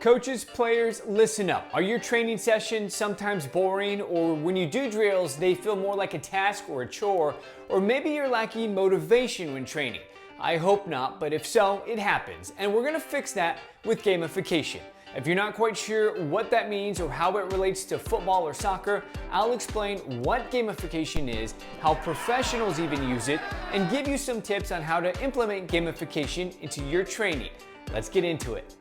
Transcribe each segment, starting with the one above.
Coaches, players, listen up. Are your training sessions sometimes boring, or when you do drills, they feel more like a task or a chore, or maybe you're lacking motivation when training? I hope not, but if so, it happens, and we're gonna fix that with gamification. If you're not quite sure what that means or how it relates to football or soccer, I'll explain what gamification is, how professionals even use it, and give you some tips on how to implement gamification into your training. Let's get into it.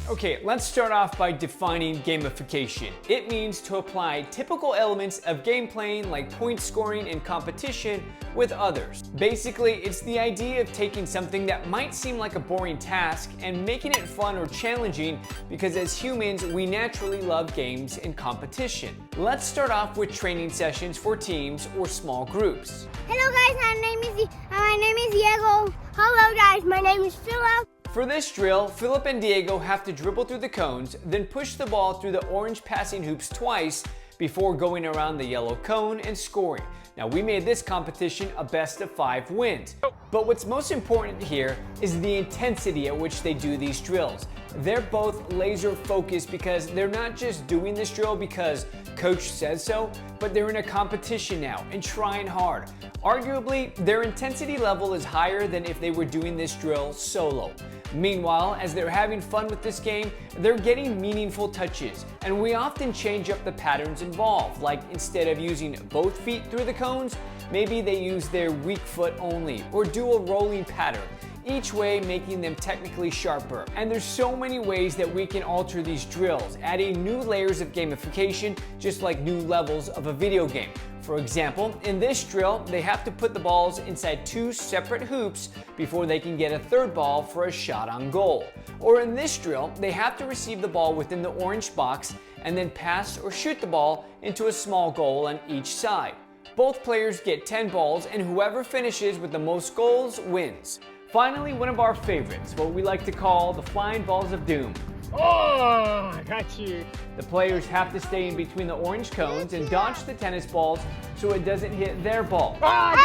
Okay, let's start off by defining gamification. It means to apply typical elements of game playing like point scoring and competition with others. Basically, it's the idea of taking something that might seem like a boring task and making it fun or challenging, because as humans, we naturally love games and competition. Let's start off with training sessions for teams or small groups. Hello guys, my name is Diego. Hello guys, my name is Philip. For this drill, Philip and Diego have to dribble through the cones, then push the ball through the orange passing hoops twice before going around the yellow cone and scoring. Now, we made this competition a best of 5 wins. But what's most important here is the intensity at which they do these drills. They're both laser focused because they're not just doing this drill because coach says so, but they're in a competition now and trying hard. Arguably, their intensity level is higher than if they were doing this drill solo. Meanwhile, as they're having fun with this game, they're getting meaningful touches, and we often change up the patterns involved, like instead of using both feet through the cones, maybe they use their weak foot only, or do a rolling pattern, each way making them technically sharper. And there's so many ways that we can alter these drills, adding new layers of gamification, just like new levels of a video game. For example, in this drill, they have to put the balls inside 2 separate hoops before they can get a third ball for a shot on goal. Or in this drill, they have to receive the ball within the orange box and then pass or shoot the ball into a small goal on each side. Both players get 10 balls, and whoever finishes with the most goals wins. Finally, one of our favorites, what we like to call the flying balls of doom. Oh, I got you. The players have to stay in between the orange cones and dodge the tennis balls so it doesn't hit their ball. Oh,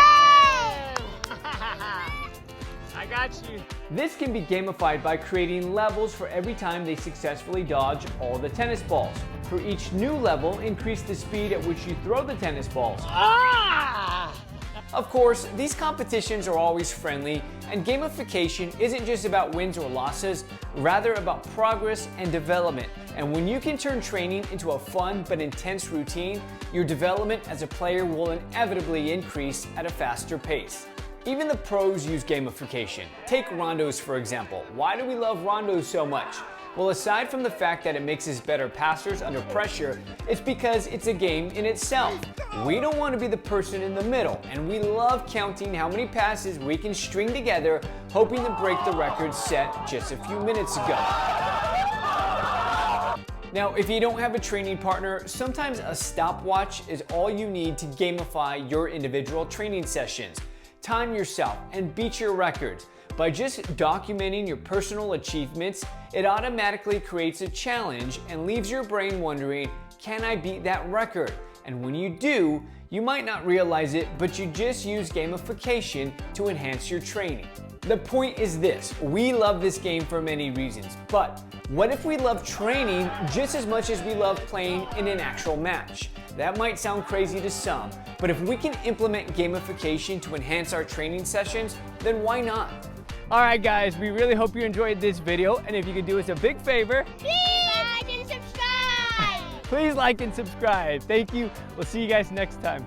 I got you. This can be gamified by creating levels for every time they successfully dodge all the tennis balls. For each new level, increase the speed at which you throw the tennis balls. Of course, these competitions are always friendly, and gamification isn't just about wins or losses, rather about progress and development. And when you can turn training into a fun but intense routine, your development as a player will inevitably increase at a faster pace. Even the pros use gamification. Take rondos for example. Why do we love rondos so much? Well, aside from the fact that it makes us better passers under pressure, it's because it's a game in itself. We don't want to be the person in the middle, and we love counting how many passes we can string together, hoping to break the record set just a few minutes ago. Now, if you don't have a training partner, sometimes a stopwatch is all you need to gamify your individual training sessions. Time yourself and beat your records. By just documenting your personal achievements, it automatically creates a challenge and leaves your brain wondering, can I beat that record? And when you do, you might not realize it, but you just use gamification to enhance your training. The point is this: we love this game for many reasons, but what if we love training just as much as we love playing in an actual match? That might sound crazy to some, but if we can implement gamification to enhance our training sessions, then why not? All right, guys, we really hope you enjoyed this video, and if you could do us a big favor, Please like and subscribe. please like and subscribe. Thank you. We'll see you guys next time.